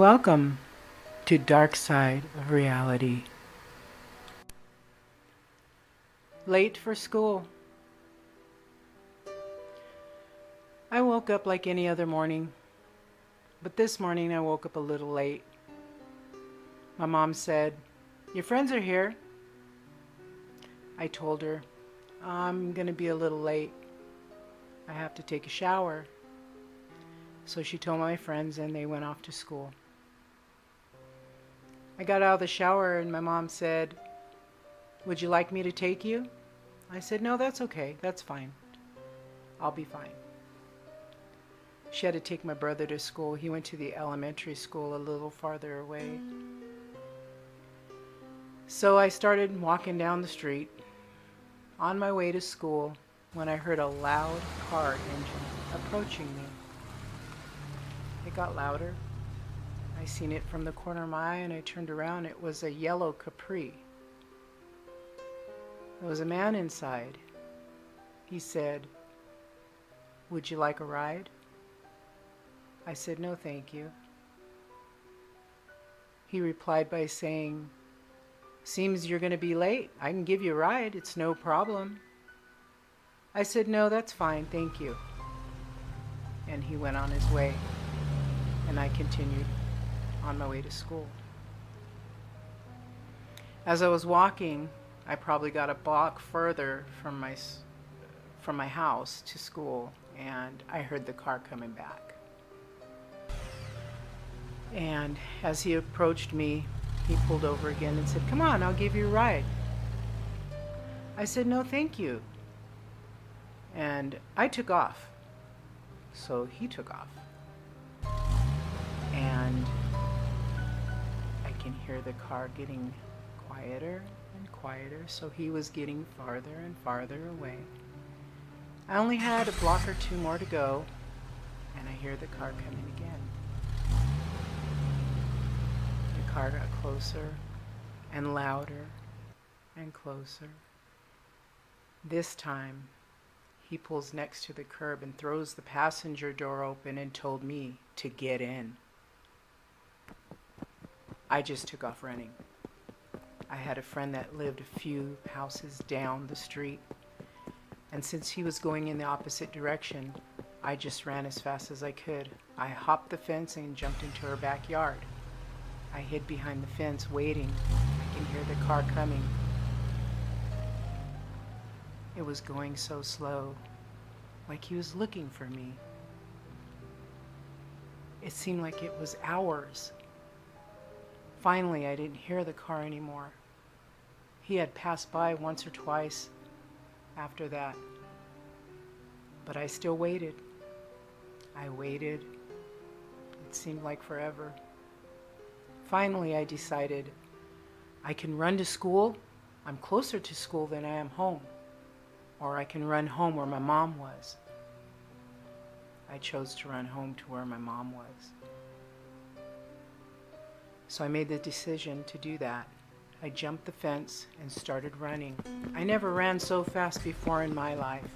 welcome to Dark Side of Reality. Late for school. I woke up like any other morning, but this morning I woke up a little late. My mom said, "Your friends are here." I told her, "I'm going to be a little late. I have to take a shower." So she told my friends and they went off to school. I got out of the shower and my mom said, "Would you like me to take you?" I said, "No, that's okay. That's fine. I'll be fine." She had to take my brother to school. He went to the elementary school a little farther away. So I started walking down the street on my way to school when I heard a loud car engine approaching me. It got louder. I seen it from the corner of my eye and I turned around. It was a yellow Capri. There was a man inside. He said, "Would you like a ride?" I said, "No, thank you." He replied by saying, "Seems you're going to be late. I can give you a ride. It's no problem." I said, "No, that's fine. Thank you." And he went on his way. And I continued on my way to school. As I was walking, I probably got a block further from my house to school, and I heard the car coming back. And as he approached me, he pulled over again and said, "Come on, I'll give you a ride." I said, "No, thank you." And I took off. So he took off. And I can hear the car getting quieter and quieter, so he was getting farther and farther away. I only had a block or two more to go, and I hear the car coming again. The car got closer and louder and closer. This time, he pulls next to the curb and throws the passenger door open and told me to get in. I just took off running. I had a friend that lived a few houses down the street, and since he was going in the opposite direction, I just ran as fast as I could. I hopped the fence and jumped into her backyard. I hid behind the fence waiting. I can hear the car coming. It was going so slow, like he was looking for me. It seemed like it was hours. Finally, I didn't hear the car anymore. He had passed by once or twice after that. But I still waited. I waited. It seemed like forever. Finally, I decided I can run to school. I'm closer to school than I am home. Or I can run home where my mom was. I chose to run home to where my mom was. So I made the decision to do that. I jumped the fence and started running. I never ran so fast before in my life.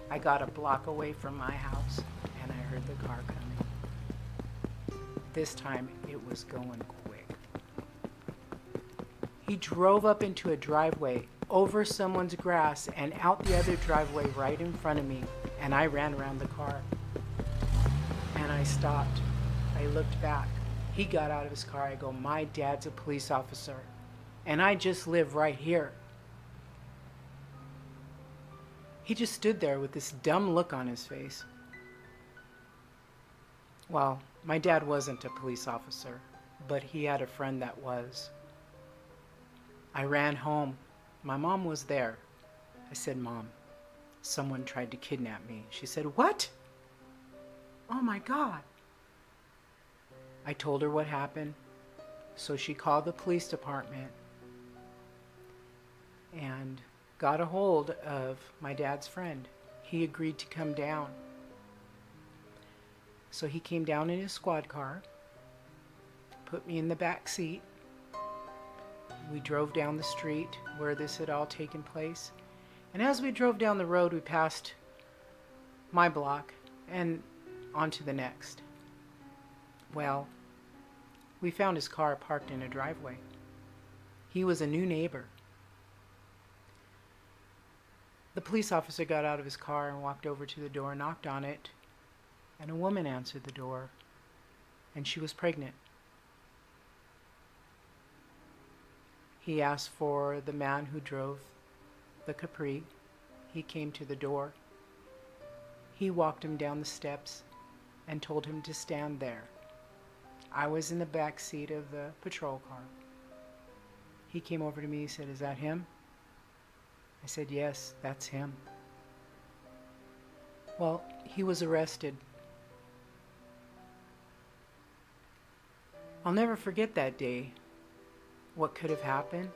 I got a block away from my house and I heard the car coming. This time it was going quick. He drove up into a driveway, over someone's grass, and out the other driveway right in front of me, and I ran around the car. And I stopped. I looked back. He got out of his car. I go, "My dad's a police officer, and I just live right here." He just stood there with this dumb look on his face. Well, my dad wasn't a police officer, but he had a friend that was. I ran home. My mom was there. I said, "Mom, someone tried to kidnap me." She said, "What? Oh my God." I told her what happened, so she called the police department and got a hold of my dad's friend. He agreed to come down. So he came down in his squad car, put me in the back seat. We drove down the street where this had all taken place. And as we drove down the road, we passed my block and on to the next. Well, We found his car parked in a driveway. He was a new neighbor. The police officer got out of his car and walked over to the door, knocked on it, and a woman answered the door, and she was pregnant. He asked for the man who drove the Capri. He came to the door. He walked him down the steps and told him to stand there. I was in the back seat of the patrol car. He came over to me, he said, "Is that him?" I said, "Yes, that's him." Well, he was arrested. I'll never forget that day. What could have happened?